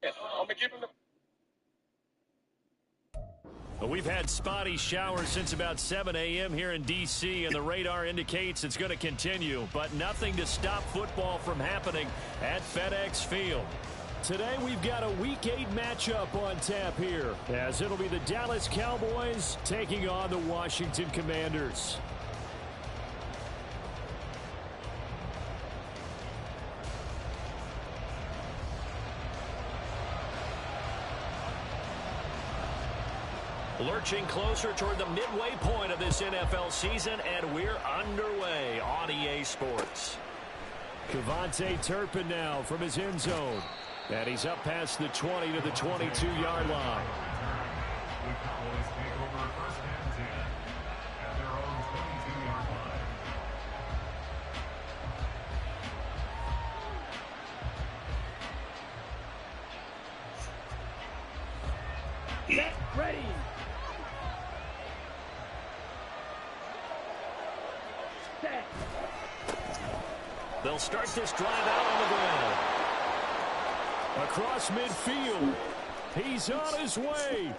I'm gonna give him the. We've had spotty showers since about 7 a.m. here in D.C., and the radar indicates it's going to continue, but nothing to stop football from happening at FedEx Field. Today we've got a Week 8 matchup on tap here, as it'll be the Dallas Cowboys taking on the Washington Commanders. Lurching closer toward the midway point of this NFL season, and we're underway on EA Sports. Kevontae Turpin now from his end zone. And he's up past the 20 to the 22-yard line. The Cowboys take over first and 10 at their own 22-yard line. Get ready. Set. They'll start this drive out on the ground. Across midfield. He's on his way.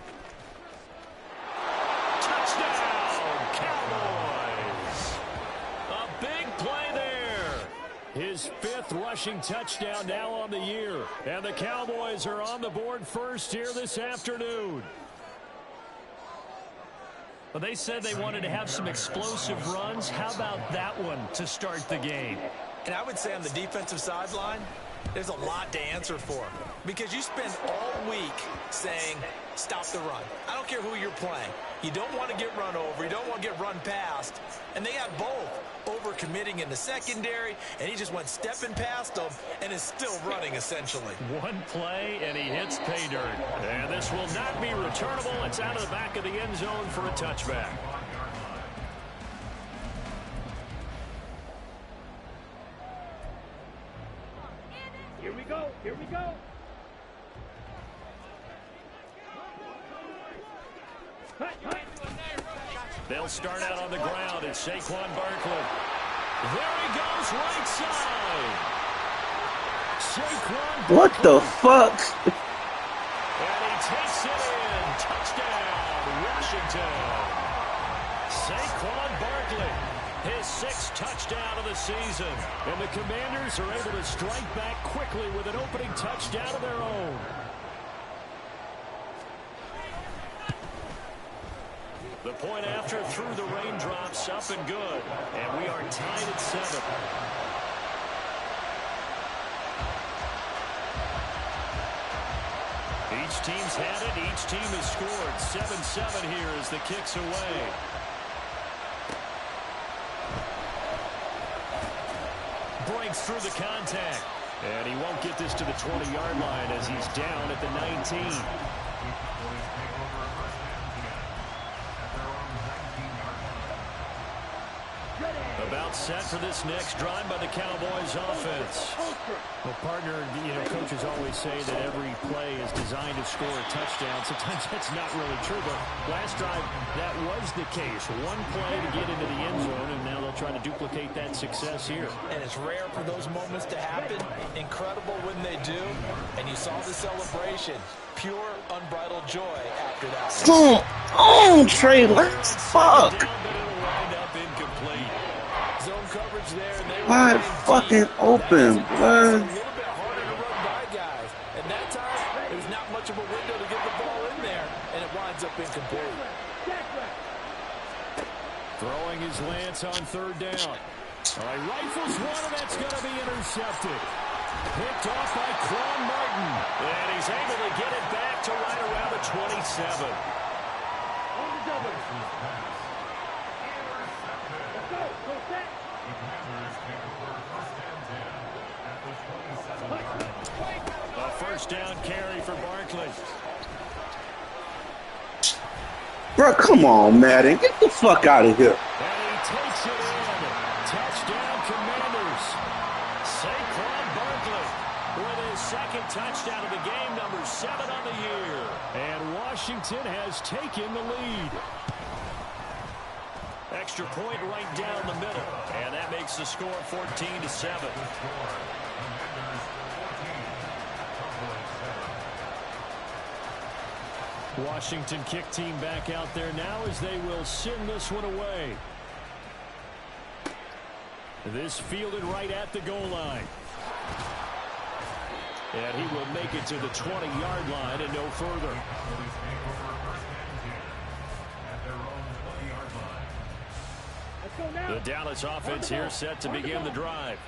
Touchdown, Cowboys. A big play there. His 5th rushing touchdown now on the year. And the Cowboys are on the board first here this afternoon. Well, they said they wanted to have some explosive runs. How about that one to start the game? And I would say on the defensive sideline, there's a lot to answer for, because you spend all week saying, stop the run. I don't care who you're playing. You don't want to get run over. You don't want to get run past. And they had both, over-committing in the secondary, and he just went stepping past them and is still running, essentially. One play, and he hits pay dirt. And this will not be returnable. It's out of the back of the end zone for a touchback. Here we go. Here we go. They'll start out on the ground. It's Saquon Barkley. There he goes, right side. Saquon Barkley. What the fuck? And he takes it in. Touchdown, Washington. Saquon Barkley, his 6th touchdown of the season. And the Commanders are able to strike back quickly with an opening touchdown of their own. The point after through the raindrops, up and good. And we are tied at 7. Each team's had it. Each team has scored. 7-7 here as the kick's away. Breaks through the contact. And he won't get this to the 20-yard line as he's down at the 19. About set for this next drive by the Cowboys offense. Well, partner, coaches always say that every play is designed to score a touchdown. Sometimes that's not really true, but last drive, that was the case. One play to get into the end zone, and now they'll try to duplicate that success here. And it's rare for those moments to happen. Incredible when they do. And you saw the celebration. Pure, unbridled joy after that. Come on, Trey. Let's fuck. Zone coverage there. And they Wide fucking open, bud. A little bit harder to run by guys. And that time, it was not much of a window to get the ball in there. And it winds up incomplete. Throwing his lance on 3rd down. All right, rifles one, and that's going to be intercepted. Picked off by Quan Martin. And he's able to get it back to right around the 27. On the double. Let's go. Go set. A first down carry for Barkley. Bro, come on, Madden. Get the fuck out of here. And he takes it in. Touchdown, Commanders. Saquon Barkley with his 2nd touchdown of the game, number 7 on the year. And Washington has taken the lead. Extra point right down the middle. And that makes the score 14-7. Washington kick team back out there now as they will send this one away. This fielded right at the goal line. And he will make it to the 20-yard line and no further. The Dallas offense here set to begin the drive.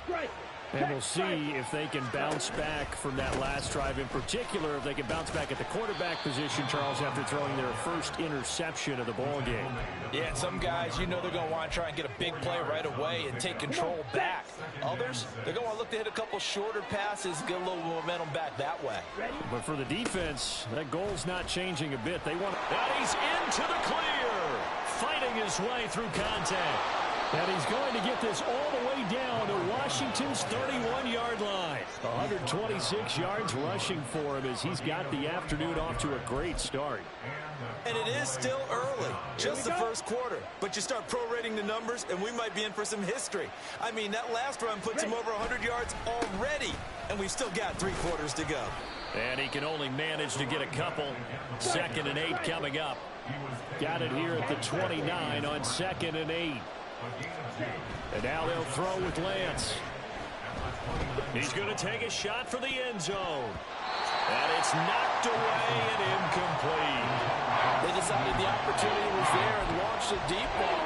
And we'll see if they can bounce back from that last drive, in particular if they can bounce back at the quarterback position, Charles, after throwing their first interception of the ball game. Yeah, some guys, you know they're going to want to try and get a big play right away and take control back. Others, they're going to want to look to hit a couple shorter passes, get a little momentum back that way. But for the defense, that goal's not changing a bit. They want, and he's into the clear, fighting his way through contact. And he's going to get this all the way down to Washington's 31-yard line. 126 yards rushing for him as he's got the afternoon off to a great start. And it is still early, just the first quarter. But you start prorating the numbers, and we might be in for some history. I mean, that last run puts him over 100 yards already, and we've still got 3 quarters to go. And he can only manage to get a couple. 2nd and 8 coming up. Got it here at the 29 on 2nd and 8. And now they'll throw with Lance. He's going to take a shot for the end zone. And it's knocked away and incomplete. They decided the opportunity was there and launched a deep ball.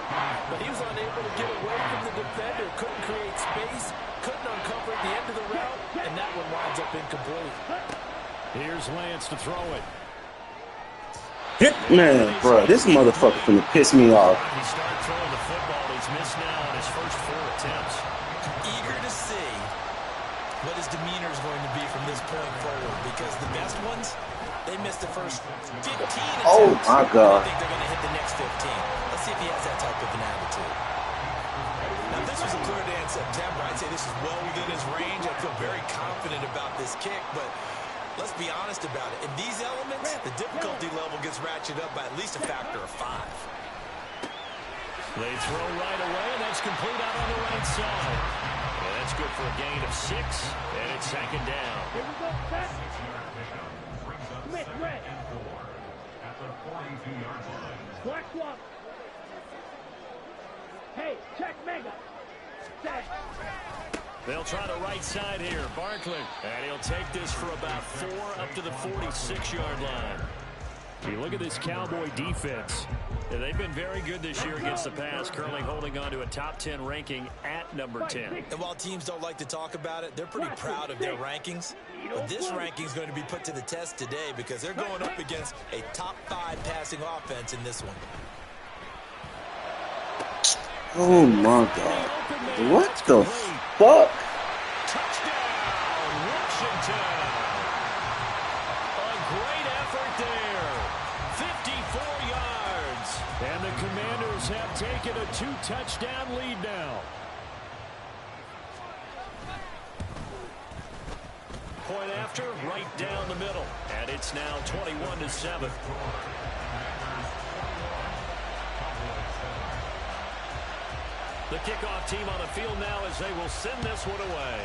But he was unable to get away from the defender. Couldn't create space. Couldn't uncover the end of the route. And that one winds up incomplete. Here's Lance to throw it. Man, bro, this motherfucker finna piss me off. He started throwing the football. He's missed now on his first 4 attempts. Eager to see what his demeanor is going to be from this point forward, because the best ones, they missed the first 15 attempts. Oh, my God. I think they're going to hit the next 15. Let's see if he has that type of an attitude. Now, if this was a clear day in September, I'd say this is well within his range. I feel very confident about this kick, but let's be honest about it. In these elements, the difficulty level gets ratcheted up by at least a factor of 5. They throw right away, and that's complete out on the right side. And that's good for a gain of 6, and it's 2nd down. Here we go, set. Commit, red. Black swap. Hey, check mega. Set. They'll try the right side here. Barkley. And he'll take this for about 4 up to the 46-yard line. You look at this Cowboy defense. They've been very good this year against the pass, currently holding on to a top 10 ranking at number 10. And while teams don't like to talk about it, they're pretty proud of their rankings. But this ranking is going to be put to the test today because they're going up against a top 5 passing offense in this one. Oh, my God. What the fuck? Touchdown, Washington. A great effort there. 54 yards. And the Commanders have taken a 2-touchdown lead now. Point after, right down the middle. And it's now 21-7. The kickoff team on the field now as they will send this one away.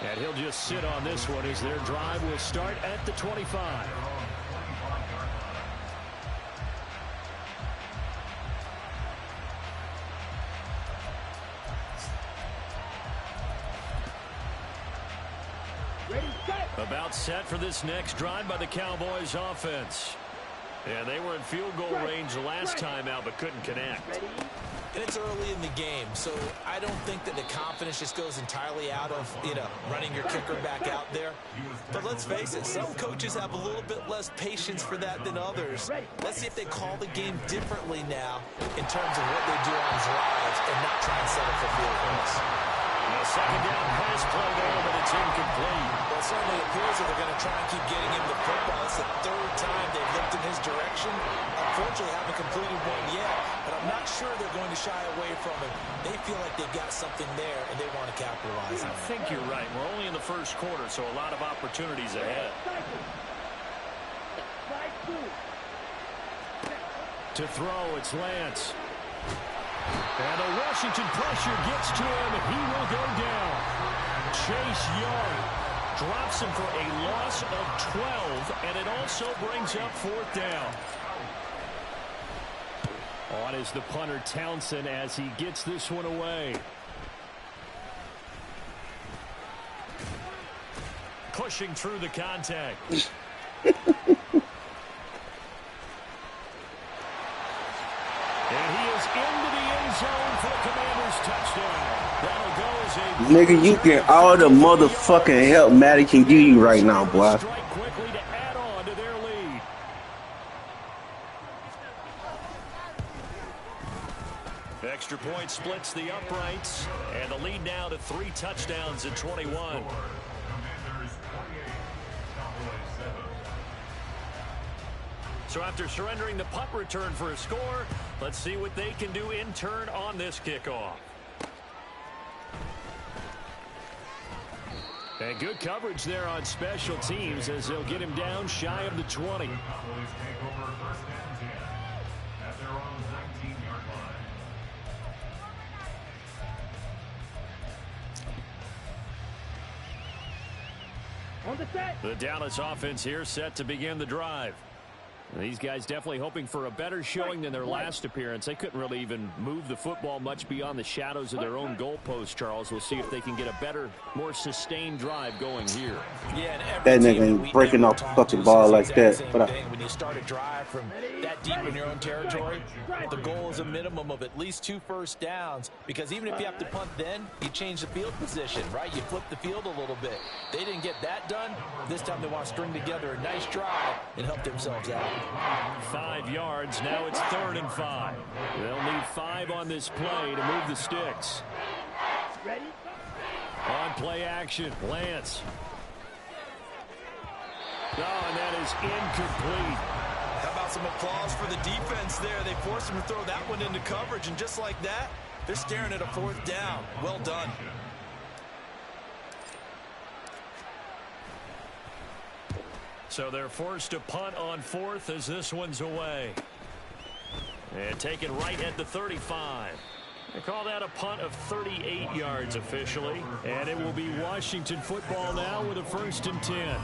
And he'll just sit on this one as their drive will start at the 25. Ready, set. About set for this next drive by the Cowboys offense. Yeah, they were in field goal range the last time out, but couldn't connect. And it's early in the game, so I don't think that the confidence just goes entirely out of, running your kicker back out there. But let's face it, some coaches have a little bit less patience for that than others. Let's see if they call the game differently now in terms of what they do on drives and not try and settle for field goals. A 2nd down pass play there, but it's incomplete. Well, it certainly appears that they're going to try and keep getting him the football. It's the 3rd time they've looked in his direction. Unfortunately, haven't completed one yet, but I'm not sure they're going to shy away from it. They feel like they've got something there, and they want to capitalize on it. I think you're right. We're only in the first quarter, so a lot of opportunities ahead. To throw, it's Lance. And the Washington pressure gets to him, and he will go down. Chase Young Drops him for a loss of 12, and it also brings up 4th down. On is the punter Townsend as he gets this one away. Pushing through the contact. And he is into the end zone for the Commanders' touchdown. That'll go as a... Nigga, you get all the motherfucking help Matty can give you right now, boy. Strike quickly to add on to their lead. Extra point splits the uprights, and the lead now to 3 touchdowns at 21. Commanders 28, Cowboys 7. So after surrendering the punt return for a score, let's see what they can do in turn on this kickoff. And good coverage there on special teams as they'll get him down shy of the 20. Cowboys take over 1st and 10 at their own 19-yard line. The Dallas offense here set to begin the drive. And these guys definitely hoping for a better showing than their last appearance. They couldn't really even move the football much beyond the shadows of their own goalpost, Charles. We'll see if they can get a better, more sustained drive going here. Yeah, and That nigga ain't breaking off the fucking ball like that. But when you start a drive from that deep in your own territory, the goal is a minimum of at least 2 first downs, because even if you have to punt then, you change the field position, right? You flip the field a little bit. They didn't get that done. This time they want to string together a nice drive and help themselves out. 5 yards. Now it's 3rd and 5. They'll need 5 on this play to move the sticks. Ready? On play action, Lance. Oh, and that is incomplete. How about some applause for the defense there? They forced him to throw that one into coverage, and just like that, they're staring at a 4th down. Well done. So they're forced to punt on 4th as this one's away. And taken right at the 35. They call that a punt of 38 yards officially. And it will be Washington football now with a 1st and 10.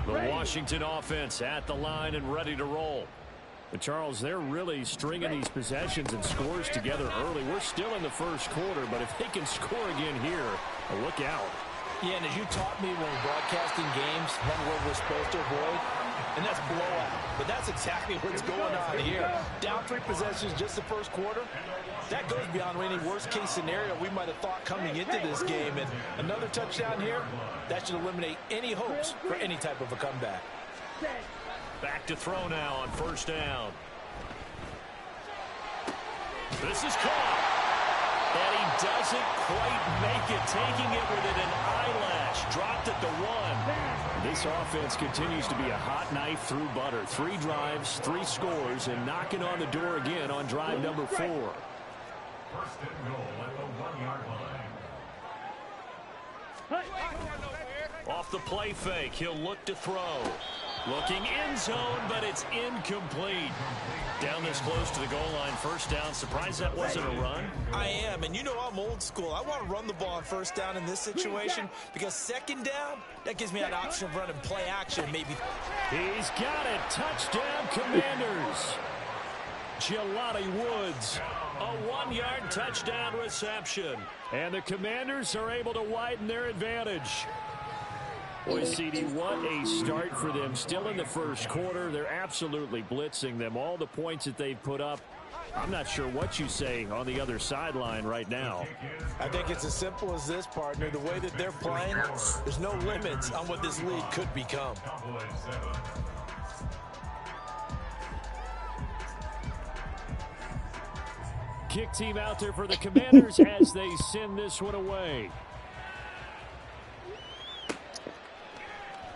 The Washington offense at the line and ready to roll. But Charles, they're really stringing these possessions and scores together early. We're still in the first quarter, but if they can score again here, look out. Yeah, and as you taught me when broadcasting games, one word we're supposed to avoid, and that's blowout. But that's exactly what's going on here. Down 3 possessions just the first quarter. That goes beyond any worst-case scenario we might have thought coming into this game. And another touchdown here, that should eliminate any hopes for any type of a comeback. Back to throw now on 1st down. This is caught. And he doesn't quite make it, taking it within an eyelash. Dropped at the 1. This offense continues to be a hot knife through butter. 3 drives, 3 scores, and knocking on the door again on drive number 4. 1st and goal at the 1-yard line. Off the play fake, he'll look to throw. Looking end zone, but it's incomplete. Down this close to the goal line, 1st down. Surprised that wasn't a run? I am, and you know I'm old school. I want to run the ball on 1st down in this situation, because 2nd down, that gives me an option of running play action, maybe. He's got it. Touchdown, Commanders. Jelani Woods, a 1-yard touchdown reception. And the Commanders are able to widen their advantage. Boy, CD, what a start for them. Still in the first quarter. They're absolutely blitzing them. All the points that they've put up, I'm not sure what you say on the other sideline right now. I think it's as simple as this, partner. The way that they're playing, there's no limits on what this league could become. Cowboys 7. Kick team out there for the Commanders as they send this one away.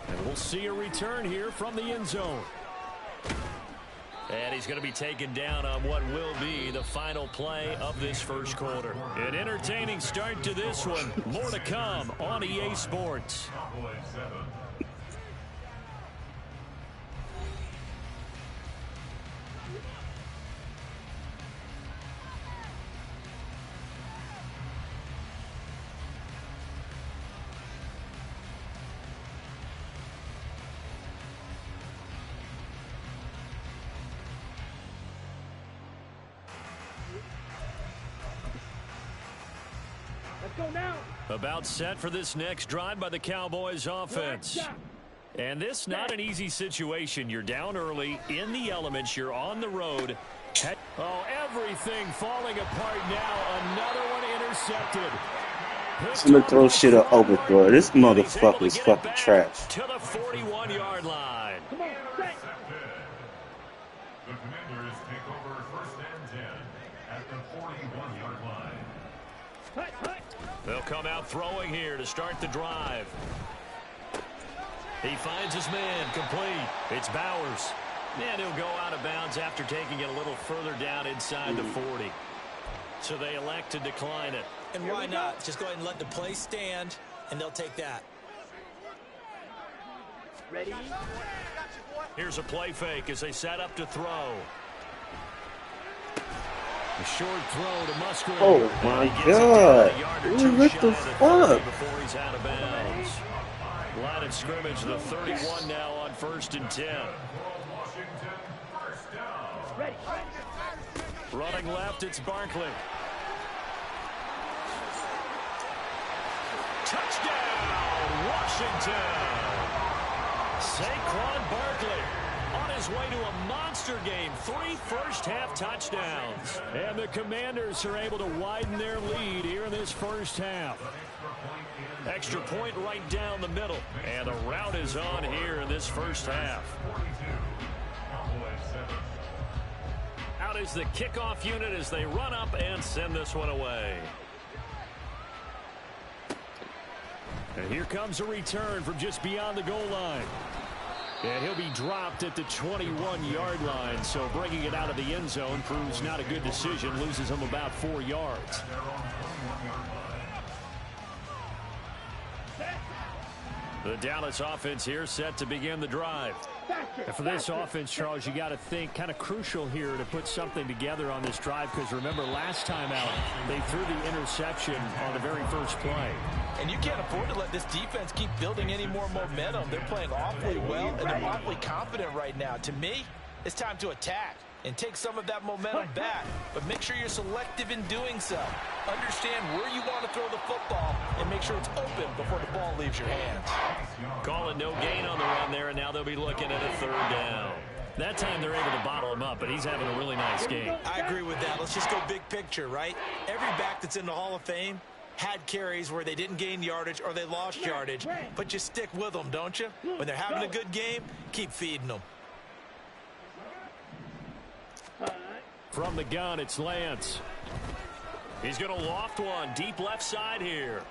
And we'll see a return here from the end zone. And he's going to be taken down on what will be the final play of this first quarter. An entertaining start to this one. More to come on EA Sports. Cowboys 7. About set for this next drive by the Cowboys offense. And this not an easy situation. You're down early, in the elements, you're on the road. Oh, everything falling apart now. Another one intercepted. I'm gonna throw shit up open for this motherfucker is fucking trash. To the 41-yard line. The Commanders take over first and 10 at the 41-yard line. They'll come out throwing here to start the drive. He finds his man, complete. It's Bowers. And he'll go out of bounds after taking it a little further down inside the 40. So they elect to decline it. And why not? Just go ahead and let the play stand, and they'll take that. Ready? Here's a play fake as they set up to throw. A short throw to Musgrave. Oh my god. What the fuck? Before he's out of bounds. Line of scrimmage, the 31 now on 1st and 10. Running left, it's Barkley. Touchdown, Washington. Saquon Barkley on his way to a monster game. 3 first-half touchdowns. And the Commanders are able to widen their lead here in this first half. Extra point right down the middle. And the route is on here in this first half. Out is the kickoff unit as they run up and send this one away. And here comes a return from just beyond the goal line. And he'll be dropped at the 21-yard line, so bringing it out of the end zone proves not a good decision. Loses him about 4 yards. The Dallas offense here set to begin the drive. And for this offense, Charles, you got to think kind of crucial here to put something together on this drive, because remember last time out they threw the interception on the very first play. And you can't afford to let this defense keep building any more momentum. They're playing awfully well, and they're awfully confident right now. To me, it's time to attack and take some of that momentum back. But make sure you're selective in doing so. Understand where you want to throw the football and make sure it's open before the ball leaves your hands. Calling no gain on the run there, and now they'll be looking at a 3rd down. That time they're able to bottle him up, but he's having a really nice game. I agree with that. Let's just go big picture, right? Every back that's in the Hall of Fame had carries where they didn't gain yardage or they lost yardage, but you stick with them, don't you? When they're having a good game, keep feeding them. From the gun, it's Lance. He's going to loft one deep left side here.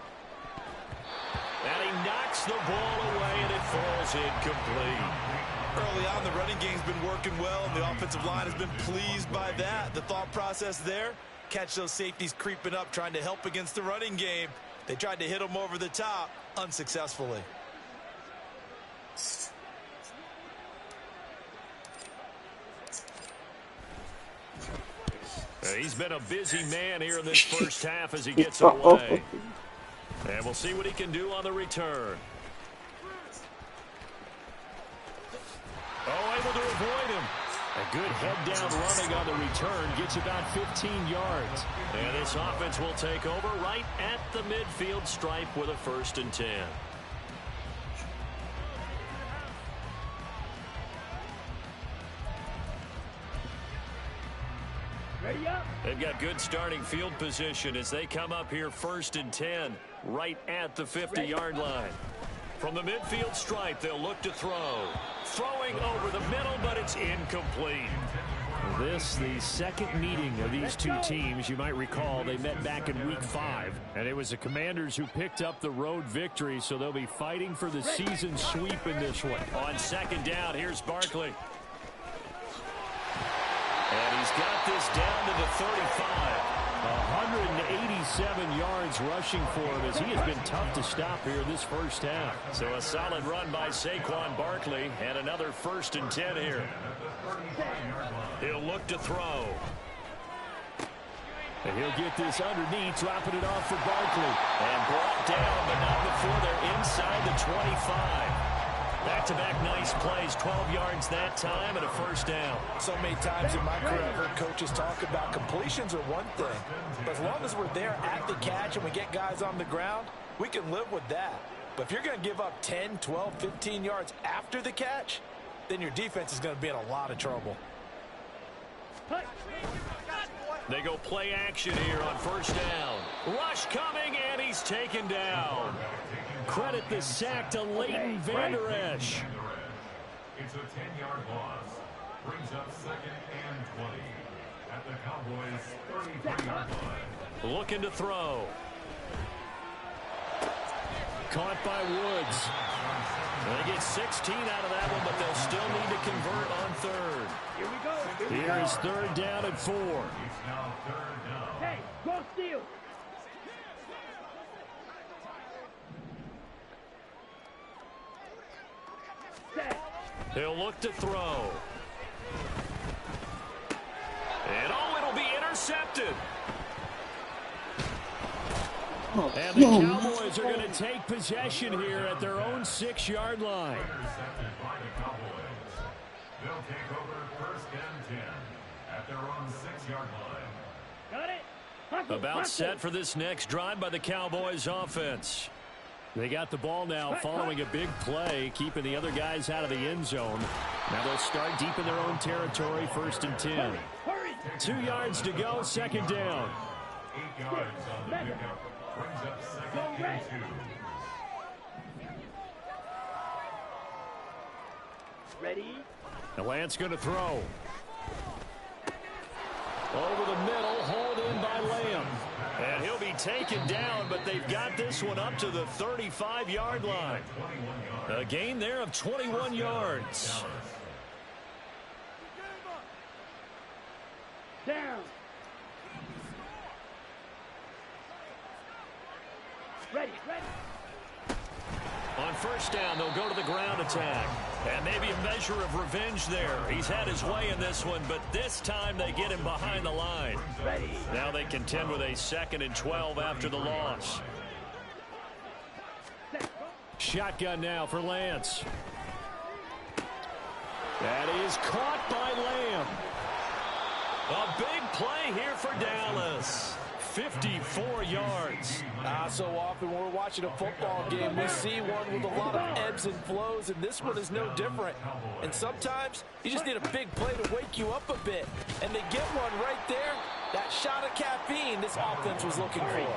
And he knocks the ball away, and it falls incomplete. Early on, the running game's been working well, and the offensive line has been pleased by that. The thought process there, catch those safeties creeping up, trying to help against the running game. They tried to hit them over the top, unsuccessfully. He's been a busy man here in this first half as he gets it away. And we'll see what he can do on the return. Oh, able to avoid him. A good head-down running on the return gets about 15 yards. And this offense will take over right at the midfield stripe with a 1st and 10. They've got good starting field position as they come up here 1st and 10 right at the 50-yard line. From the midfield stripe, they'll look to throw. Throwing over the middle, but it's incomplete. This, the second meeting of these two teams. You might recall they met back in Week 5, and it was the Commanders who picked up the road victory, so they'll be fighting for the season sweep in this one. On 2nd down, here's Barkley. And he's got this down to the 35. 187 yards rushing for him as he has been tough to stop here in this first half. So a solid run by Saquon Barkley and another 1st and 10 here. He'll look to throw. And he'll get this underneath, dropping it off for Barkley. And brought down, but not before they're inside the 25. Back-to-back nice plays, 12 yards that time and a first down. So many times in my career I've heard coaches talk about completions are one thing, but as long as we're there at the catch and we get guys on the ground, we can live with that. But if you're going to give up 10, 12, 15 yards after the catch, then your defense is going to be in a lot of trouble. They go play action here on first down. Rush coming, and he's taken down. Credit the sack to Leighton Vander Esch. It's a 10-yard loss. Brings up 2nd and 20 at the Cowboys' 33-yard line. Looking to throw. Caught by Woods. They get 16 out of that one, but they'll still need to convert on third. Here we go. Here is third down and 4. It's now 3rd down. Hey, go steal. He'll look to throw. And it'll be intercepted. And the Cowboys are going to take possession here at their own 6-yard line. Intercepted by the Cowboys. They'll take over 1st and 10 at their own 6-yard line. Got it. About set for this next drive by the Cowboys offense. They got the ball now following a big play, keeping the other guys out of the end zone. Now they'll start deep in their own territory, 1st and 10. 2 yards to go, 2nd down. 8 yards on the pickup. Brings up 2nd and 2. Ready? Now Lance going to throw. Over the middle, hauled in by Lamb. And he'll be taken down, but they've got this one up to the 35-yard line. A gain there of 21 yards. Down. Ready. On first down, they'll go to the ground attack. And maybe a measure of revenge there. He's had his way in this one, but this time they get him behind the line. Ready. Now they contend with a 2nd and 12 after the loss. Shotgun now for Lance. That is caught by Lamb. A big play here for Dallas. 54 yards. So often when we're watching a football game, we see one with a lot of ebbs and flows, and this one is no different. And sometimes you just need a big play to wake you up a bit. And they get one right there. That shot of caffeine this offense was looking for.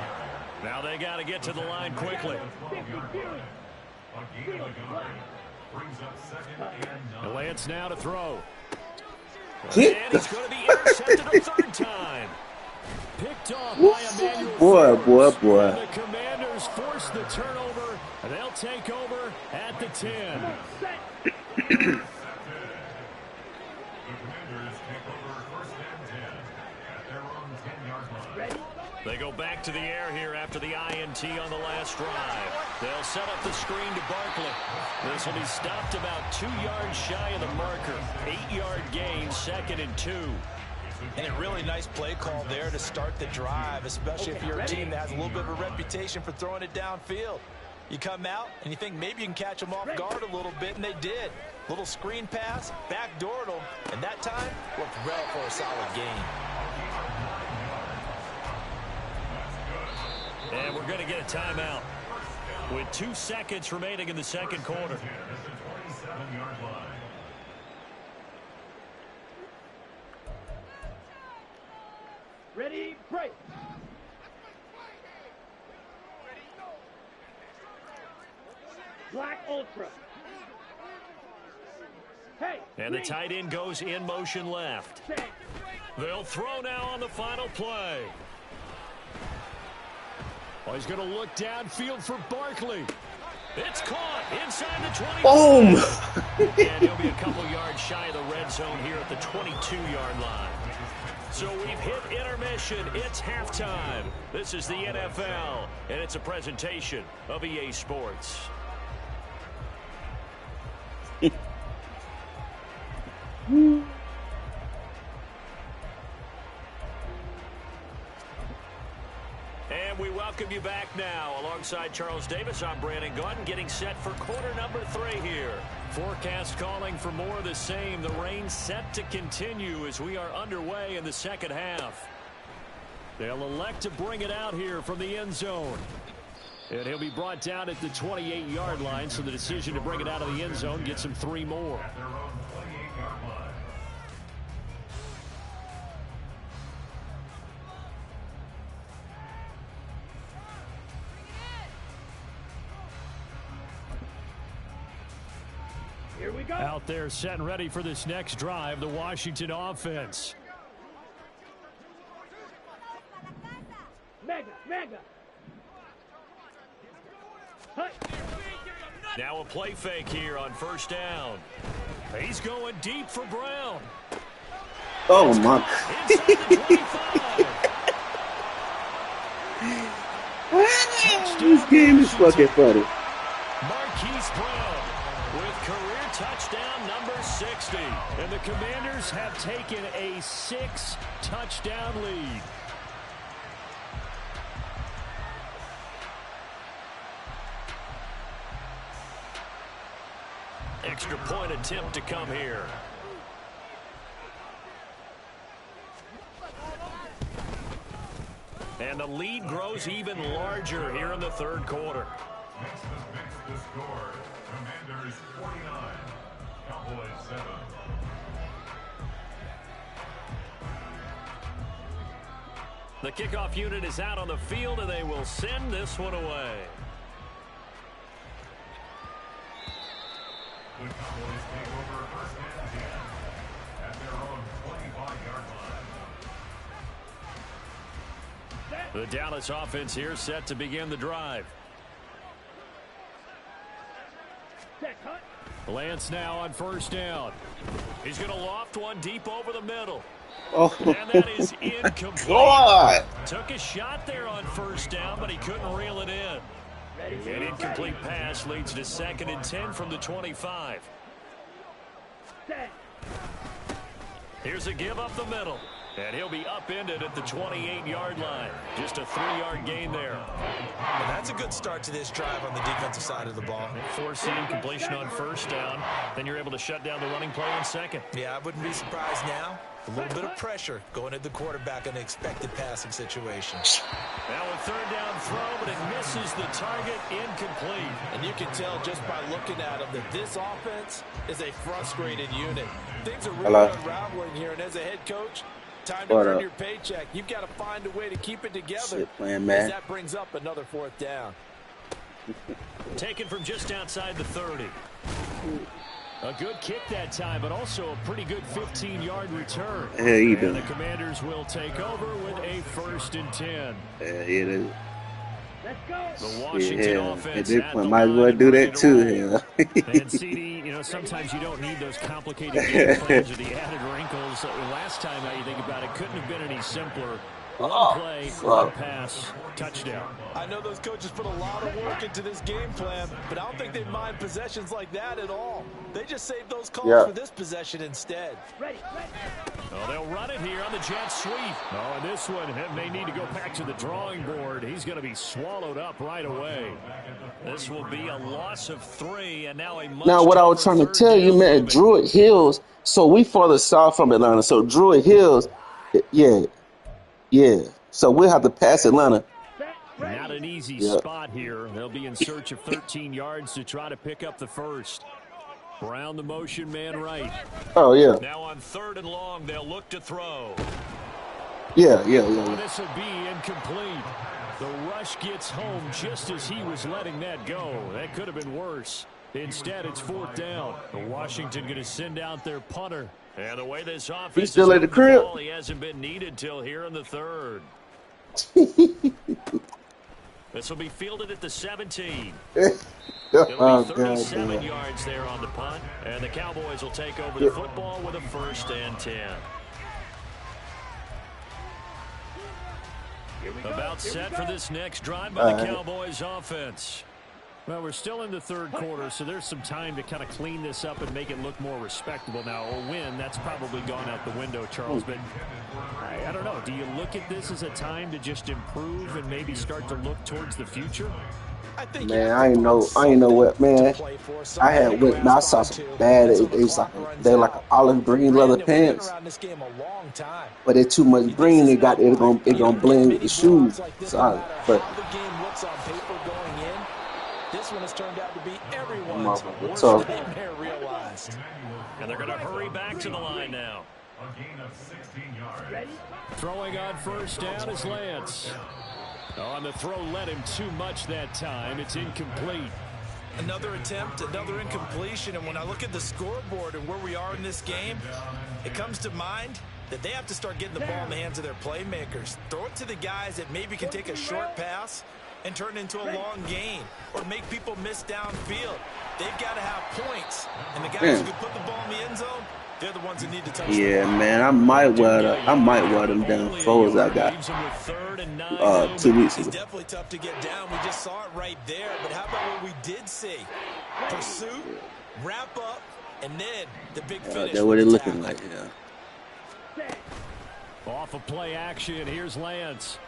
Now they got to get to the line quickly. Lance now to throw. And he's going to be intercepted a 3rd time. Picked off by Emmanuel. Boy. The Commanders force the turnover, and they'll take over at the 10. The Commanders take over 1st and 10 at their own 10-yard line. They go back to the air here after the INT on the last drive. They'll set up the screen to Barkley. This will be stopped about 2 yards shy of the marker. 8-yard gain, 2nd and 2. And a really nice play call there to start the drive, especially if you're a team that has a little bit of a reputation for throwing it downfield. You come out and you think maybe you can catch them off guard a little bit, and they did. Little screen pass, backdoored them, and that time worked well for a solid gain. And we're going to get a timeout with 2 seconds remaining in the 2nd quarter. 27-yard line. Ready, break. Black Ultra. Hey. And the tight end goes in motion left. They'll throw now on the final play. Oh, he's going to look downfield for Barkley. It's caught inside the 20. Boom. And he'll be a couple yards shy of the red zone here at the 22-yard line. So we've hit intermission. It's halftime. This is the NFL, and it's a presentation of EA Sports. And we welcome you back now. Alongside Charles Davis, I'm Brandon Gordon, getting set for quarter number 3 here forecast calling for more of the same. The rain set to continue as we are underway in the second half. They'll elect to bring it out here from the end zone. And he'll be brought down at the 28-yard line, so the decision to bring it out of the end zone gets him 3 more. At their own 28-yard line. Here we go. Out there set and ready for this next drive, the Washington offense. Mega. Now a play fake here on first down. He's going deep for Brown. Oh, my. This game is fucking funny. Marquise Brown with career touchdown number 60. And the Commanders have taken a 6-touchdown lead. Extra point attempt to come here. And the lead grows even larger here in the third quarter. Makes the score. Commanders 49. Cowboys 7. The kickoff unit is out on the field, and they will send this one away. The Cowboys take over first and 10 at their own 25-yard line. The Dallas offense here set to begin the drive. Lance now on first down. He's going to loft one deep over the middle. Oh, And that is incomplete. God. Took a shot there on first down, but he couldn't reel it in. An incomplete pass leads to 2nd and 10 from the 25. Here's a give up the middle. And he'll be upended at the 28-yard line. Just a 3-yard gain there. Well, that's a good start to this drive on the defensive side of the ball. Forcing completion on first down. Then you're able to shut down the running play in second. Yeah, I wouldn't be surprised now. A little bit of pressure going at the quarterback in an expected passing situation. Now a third down throw, but it misses the target, incomplete. And you can tell just by looking at them that this offense is a frustrated unit. Things are really unraveling here, and as a head coach, time to earn your paycheck. You've got to find a way to keep it together. Playing, man. As that brings up another 4th down. Taken from just outside the 30. A good kick that time, but also a pretty good 15-yard return. Yeah, you and doing? The Commanders will take over with a 1st and 10. Yeah, it is. The Washington offense This at point the might as well line do ready that to too. roll. Yeah. And CD, you know, sometimes you don't need those complicated game plans or the added wrinkles. Last time, now you think about it, couldn't have been any simpler. One play, one pass, touchdown. I know those coaches put a lot of work into this game plan, but I don't think they mind possessions like that at all. They just save those calls for this possession instead. Oh, they'll run it here on the jet sweep. Oh, and this one may need to go back to the drawing board. He's going to be swallowed up right away. This will be a loss of 3, and now a much Now, what I was tougher trying to tell you, man, Druid Hills. So we farther south from Atlanta. So Druid Hills, yeah. So we'll have to pass Atlanta. Not an easy spot here. They'll be in search of 13 yards to try to pick up the first. Brown, the motion man right. Oh, yeah. Now on 3rd and long, they'll look to throw. Yeah. This will be incomplete. The rush gets home just as he was letting that go. That could have been worse. Instead, it's 4th down. Washington going to send out their punter. And the way this offense He's still at the crib. He hasn't been needed till here in the 3rd. This will be fielded at the 17. It'll be 37 yards there on the punt. And the Cowboys will take over the football with a 1st and 10. About set for this next drive by the Cowboys offense. Well, we're still in the 3rd quarter, so there's some time to kind of clean this up and make it look more respectable now. A win, that's probably gone out the window, Charles. But I don't know. Do you look at this as a time to just improve and maybe start to look towards the future? I think Man, I ain't know what, man. I had went and I saw some bad. They're like an olive green leather pants, but they're too much green. They got it gonna blend with the shoes. Sorry, but this one has turned out to be everyone's motherfucker worst tough. nightmare realized. And they're going to hurry back to the line now. A gain of 16 yards. Throwing on first down is Lance. On the throw led him too much that time. It's incomplete. Another attempt, another incompletion. And when I look at the scoreboard and where we are in this game, it comes to mind that they have to start getting the ball in the hands of their playmakers. Throw it to the guys that maybe can take a short pass and turn it into a long gain or make people miss downfield. They've got to have points. And the guys who can put the ball in the end zone, they're the ones that need to touch the ball. Man, I might wear them damn foes I got 2 weeks He's ago. definitely tough to get down. We just saw it right there. But how about what we did see? Pursuit, wrap up, and then the big finish. That's what it looking like, yeah. Off of play action, here's Lance.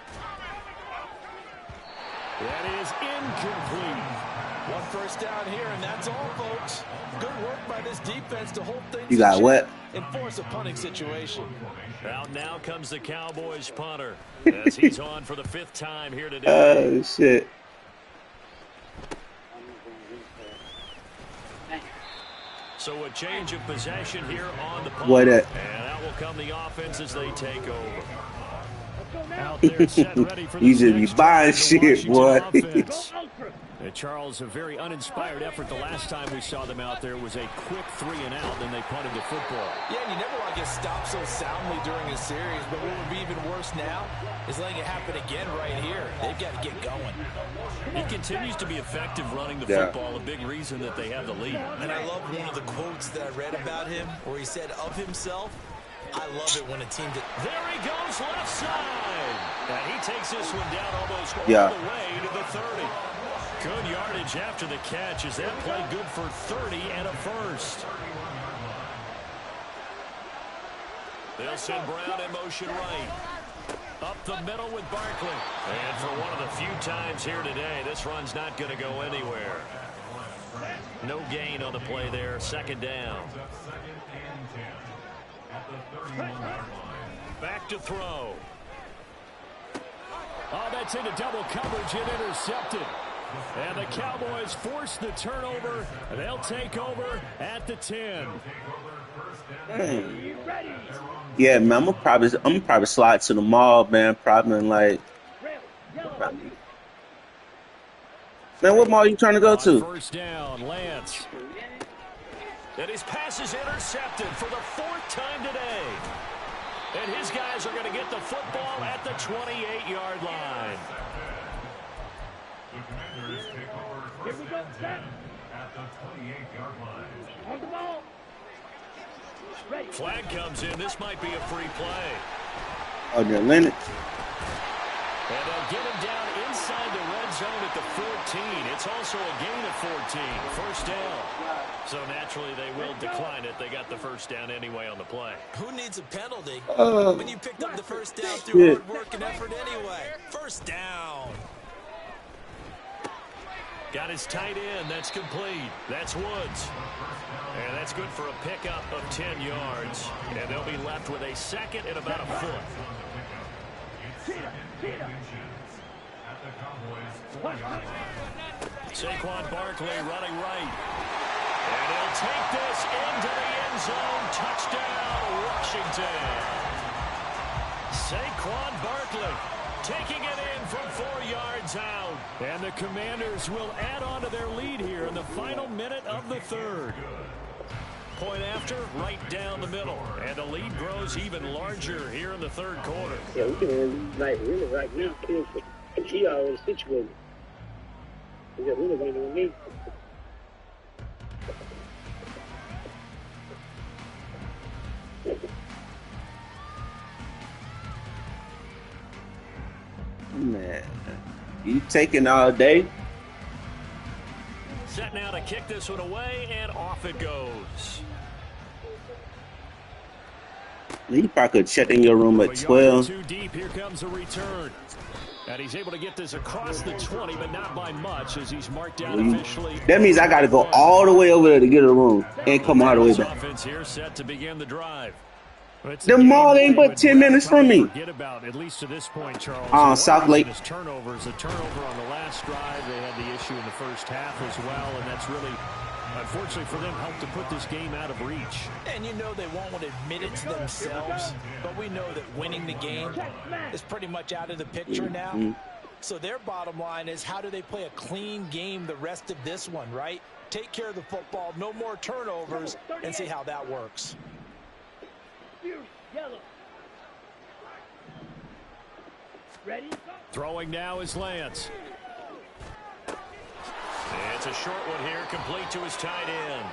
That is incomplete. One first down here, and that's all, folks. Good work by this defense to hold things You got in what? check and force a punting situation. Out now comes the Cowboys punter as he's on for the 5th time here today. Oh shit. So a change of possession here on the punt. What that? And out will come the offense as they take over. Out there set ready for You this just be next buying drive, the shit, Washington boy. offense. Charles, a very uninspired effort. The last time we saw them out there was a quick 3 and out, then they punted the football. Yeah, and you never want to get stopped so soundly during a series, but what would be even worse now is letting it happen again right here. They've got to get going. He continues to be effective running the football, a big reason that they have the lead. And I love one of the quotes that I read about him where he said of himself, I love it when a team There he goes left side. And he takes this one down almost all the way to the 30. Good yardage after the catch. Is that play good for 30 and a first? They'll send Brown in motion right. Up the middle with Barkley. And for one of the few times here today, this run's not going to go anywhere. No gain on the play there. 2nd down. Back to throw. Oh, that's into double coverage and intercepted. And the Cowboys force the turnover. They'll take over at the 10. Yeah, man, I'm gonna probably slide to the mall, man. Probably like. Man, what mall are you trying to go to? First down, Lance. And his pass is intercepted for the 4th time today. And his guys are going to get the football at the 28-yard line. The Commanders take over 1st and 10 at the 28-yard line. On the ball. Flag comes in. This might be a free play. Oh, yeah, Leonard. And they'll get him down inside the red zone at the 14. It's also a gain of 14. First down. So naturally they will decline it. They got the first down anyway on the play. Who needs a penalty when you picked up the first down through hard work and effort anyway? First down. Got his tight end. That's complete. That's Woods. And that's good for a pickup of 10 yards. And they'll be left with a 2nd and about a foot. Saquon Barkley running right. And he'll take this into the end zone. Touchdown, Washington. Saquon Barkley taking it in from 4 yards out. And the Commanders will add on to their lead here in the final minute of the 3rd. Point after, right down the middle. And the lead grows even larger here in the 3rd quarter. Yeah, we can really right now kill for she always situated. We got really going on me. Man, you taking all day? Set now to kick this one away, and off it goes. You probably could check in your room at 12. Too deep. Here comes a return. And he's able to get this across the 20, but not by much as he's marked down officially. That means I got to go all the way over there to get a room and come all the way back. Offense here set to begin the drive. The mall ain't but 10 minutes from me. Forget about, at least to this point, Charles. South Lake. Turnovers. The turnover on the last drive. They had the issue in the first half as well, and that's really, unfortunately for them, helped to put this game out of reach. And you know they won't want to admit it to themselves, but we know that winning the game is pretty much out of the picture now. So their bottom line is, how do they play a clean game the rest of this one, right? Take care of the football, no more turnovers, and see how that works. Ready? Throwing now is Lance. It's a short one here, complete to his tight end.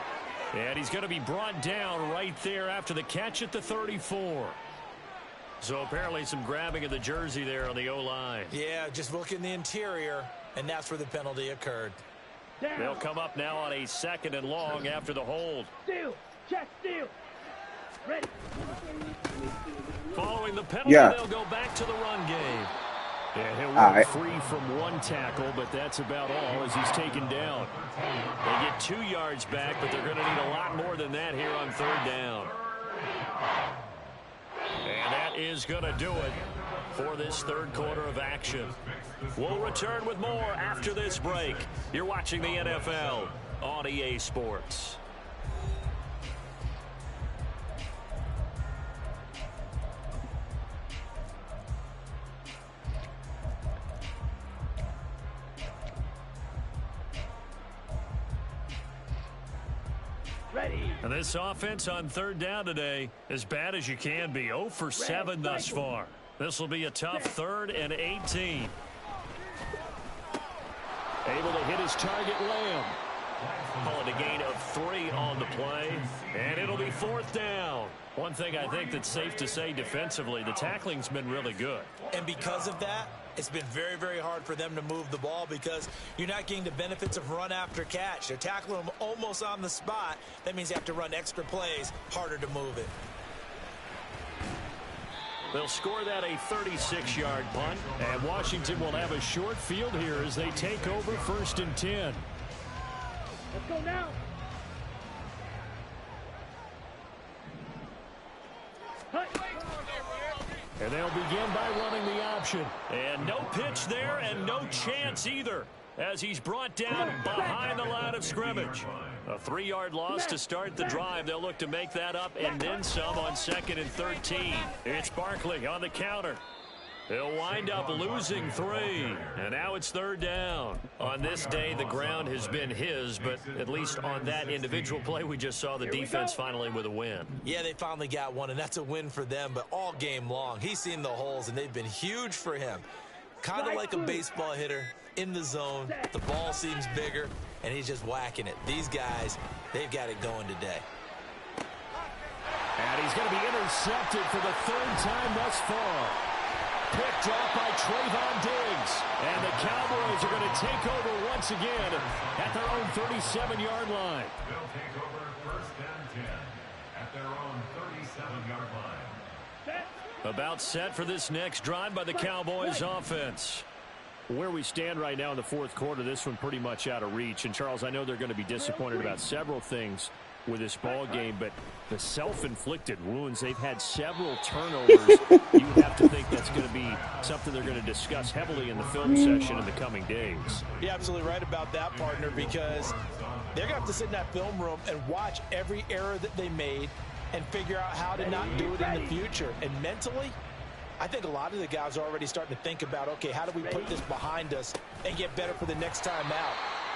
And he's going to be brought down right there after the catch at the 34. So apparently some grabbing of the jersey there on the O-line. Yeah, just look in the interior, and that's where the penalty occurred. They'll come up now on a 2nd and long after the hold. Steal. Check steal. Ready. Following the penalty, they'll go back to the run game. And he'll work free from one tackle, but that's about all as he's taken down. They get 2 yards back, but they're going to need a lot more than that here on 3rd down. And that is going to do it for this 3rd quarter of action. We'll return with more after this break. You're watching the NFL on EA Sports. And this offense on 3rd down today, as bad as you can be. 0 for 7 thus far. This will be a tough 3rd and 18. Able to hit his target, Lamb. Call it a gain of 3 on the play. And it'll be 4th down. One thing I think that's safe to say defensively, the tackling's been really good. And because of that, it's been very, very hard for them to move the ball because you're not getting the benefits of run after catch. They're tackling them almost on the spot. That means you have to run extra plays, harder to move it. They'll score that a 36-yard punt, and Washington will have a short field here as they take over 1st and 10. Let's go now. And they'll begin by running the option. And no pitch there and no chance either as he's brought down behind the line of scrimmage. A 3-yard loss to start the drive. They'll look to make that up and then some on 2nd and 13. It's Barkley on the counter. He'll wind up losing 3, and now it's 3rd down. On this day, the ground has been his, but at least on that individual play, we just saw the defense finally with a win. Yeah, they finally got one, and that's a win for them, but all game long, he's seen the holes, and they've been huge for him. Kind of like a baseball hitter in the zone. The ball seems bigger, and he's just whacking it. These guys, they've got it going today. And he's going to be intercepted for the 3rd time thus far. Picked off by Trayvon Diggs. And the Cowboys are going to take over once again at their own 37-yard line. They'll take over 1st and 10 at their own 37-yard line. About set for this next drive by the Cowboys offense. Where we stand right now in the 4th quarter, this one pretty much out of reach. And, Charles, I know they're going to be disappointed about several things with this ball game, but the self-inflicted wounds, they've had several turnovers. You would have to think that's going to be something they're going to discuss heavily in the film session in the coming days. You're absolutely right about that, partner, because they're going to have to sit in that film room and watch every error that they made and figure out how to not do it in the future. And mentally, I think a lot of the guys are already starting to think about, okay, how do we put this behind us and get better for the next time out?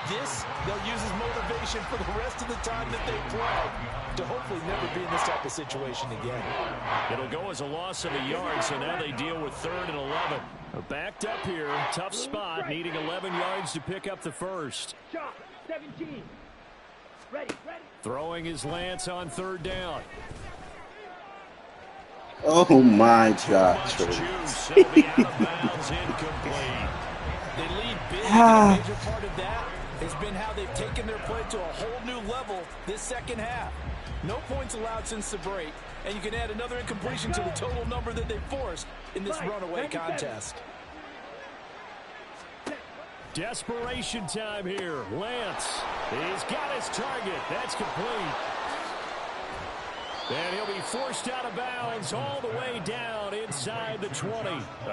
This, they'll use as motivation for the rest of the time that they play to hopefully never be in this type of situation again. It'll go as a loss of a yard, so now they deal with 3rd and 11. Backed up here, tough spot, needing 11 yards to pick up the 1st. 17. Ready. Throwing his Lance on 3rd down. Oh, my God. Juice, it'll be out of bounds, incomplete. They lead big, and a major part of that has been how they've taken their play to a whole new level this 2nd half. No points allowed since the break, and you can add another incompletion to the total number that they forced in this runaway contest. Desperation time here. Lance, he's got his target. That's complete. And he'll be forced out of bounds all the way down inside the 20.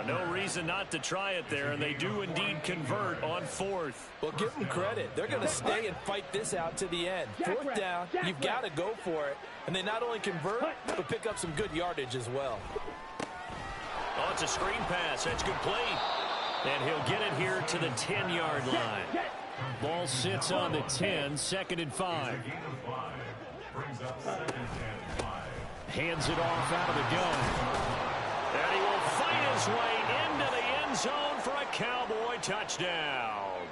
No reason not to try it there, and they do indeed convert on 4th. Well, give them credit. They're going to stay and fight this out to the end. 4th down, you've got to go for it. And they not only convert, but pick up some good yardage as well. Oh, it's a screen pass. That's complete. And he'll get it here to the 10-yard line. Ball sits on the 10, 2nd and 5. Brings up 2nd and 5. Hands it off out of the gun. And he will fight his way into the end zone for a Cowboy touchdown.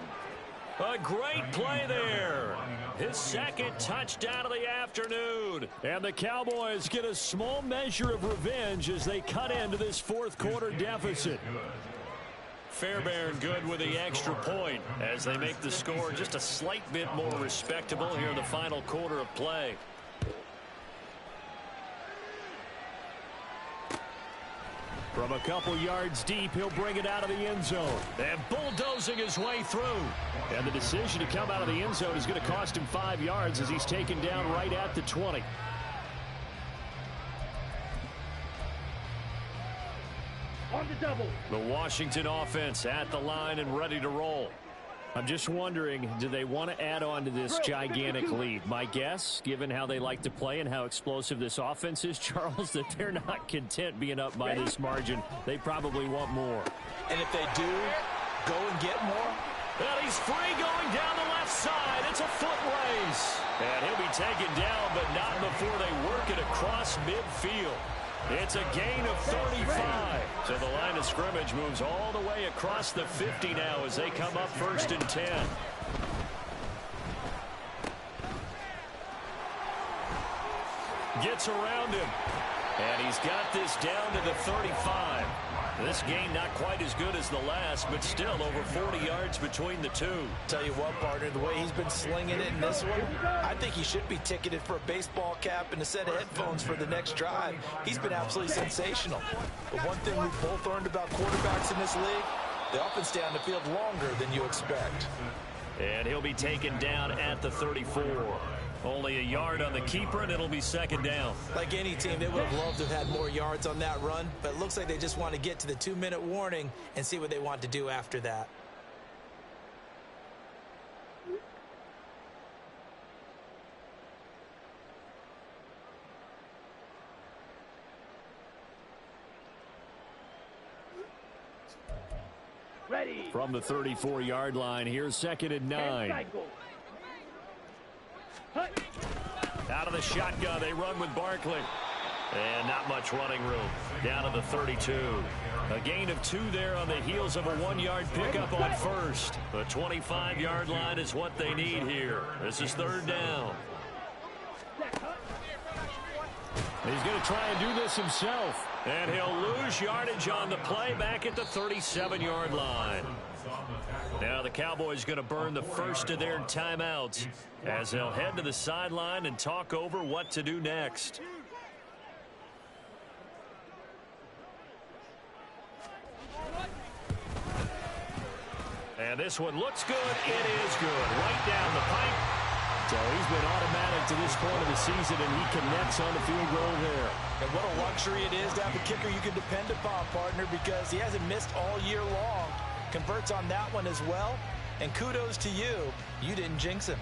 A great play there. His 2nd touchdown of the afternoon. And the Cowboys get a small measure of revenge as they cut into this 4th quarter deficit. Fairbairn good with the extra point as they make the score just a slight bit more respectable here in the final quarter of play. From a couple yards deep, he'll bring it out of the end zone. And bulldozing his way through. And the decision to come out of the end zone is going to cost him 5 yards as he's taken down right at the 20. On the double. The Washington offense at the line and ready to roll. I'm just wondering, do they want to add on to this gigantic lead? My guess, given how they like to play and how explosive this offense is, Charles, that they're not content being up by this margin. They probably want more. And if they do, go and get more. And he's free going down the left side. It's a foot race. And he'll be taken down, but not before they work it across midfield. It's a gain of 35. So the line of scrimmage moves all the way across the 50 now as they come up 1st and 10. Gets around him. And he's got this down to the 35. This gain not quite as good as the last, but still over 40 yards between the two. Tell you what, partner, the way he's been slinging it in this one, I think he should be ticketed for a baseball cap and a set of headphones for the next drive. He's been absolutely sensational. But one thing we've both learned about quarterbacks in this league, they often stay on the field longer than you expect. And he'll be taken down at the 34. Only a yard on the keeper, and it'll be 2nd down. Like any team, they would have loved to have had more yards on that run, but it looks like they just want to get to the 2-minute warning and see what they want to do after that. Ready. From the 34-yard line, here's 2nd and 9. Out of the shotgun, they run with Barkley. And not much running room. Down to the 32. A gain of 2 there on the heels of a 1-yard pickup on 1st. The 25-yard line is what they need here. This is 3rd down. He's going to try and do this himself. And he'll lose yardage on the play back at the 37-yard line. Now the Cowboys going to burn the first of their timeouts as they'll head to the sideline and talk over what to do next. And this one looks good. It is good. Right down the pipe. So he's been automatic to this point of the season, and he connects on the field goal there. And what a luxury it is to have a kicker you can depend upon, partner, because he hasn't missed all year long. Converts on that one as well. And kudos to you. You didn't jinx him.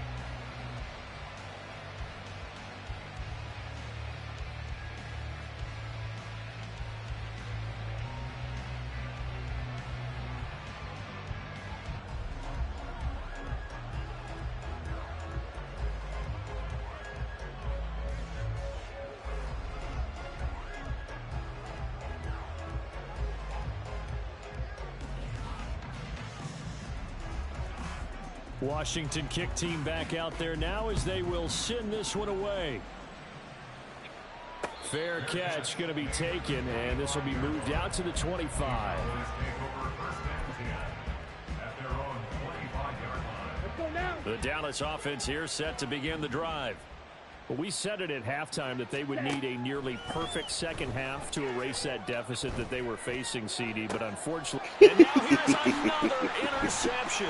Washington kick team back out there now as they will send this one away. Fair catch going to be taken, and this will be moved out to the 25. The Dallas offense here set to begin the drive. We said it at halftime that they would need a nearly perfect second half to erase that deficit that they were facing, CD, but unfortunately. And now here's another interception.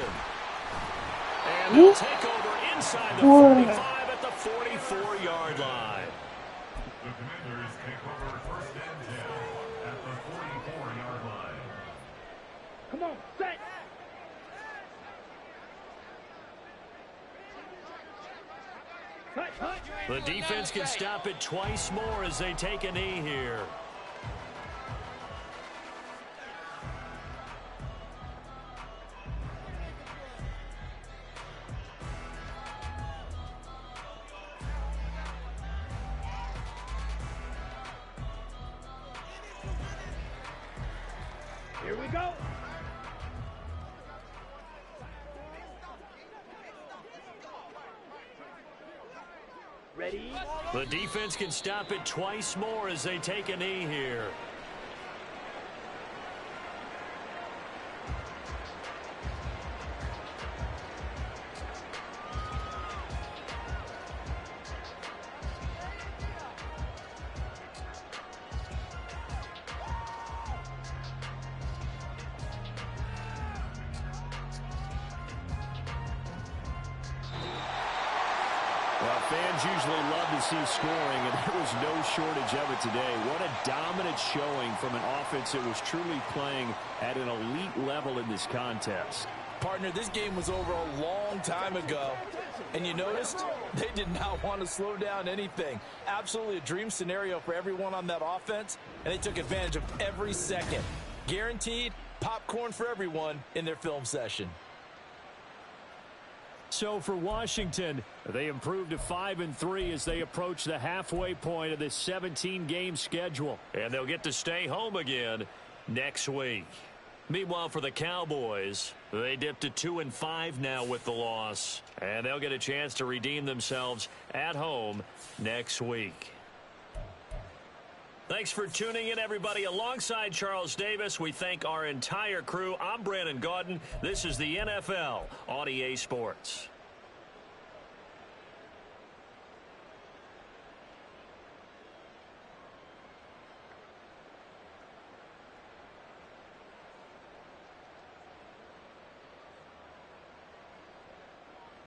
And they'll take over inside the 45 at the 44-yard line. The Commanders take over 1st and 10 at the 44-yard line. Come on, set. The defense can stop it twice more as they take a knee here. Here we go. Ready? The defense can stop it twice more as they take a knee here. Well, fans usually love to see scoring, and there was no shortage of it today. What a dominant showing from an offense that was truly playing at an elite level in this contest. Partner, this game was over a long time ago, and you noticed they did not want to slow down anything. Absolutely a dream scenario for everyone on that offense, and they took advantage of every second. Guaranteed popcorn for everyone in their film session. So for Washington, they improved to 5-3 as they approach the halfway point of this 17-game schedule. And they'll get to stay home again next week. Meanwhile, for the Cowboys, they dipped to 2-5 now with the loss. And they'll get a chance to redeem themselves at home next week. Thanks for tuning in, everybody. Alongside Charles Davis, we thank our entire crew. I'm Brandon Gaudin. This is the NFL on EA Sports.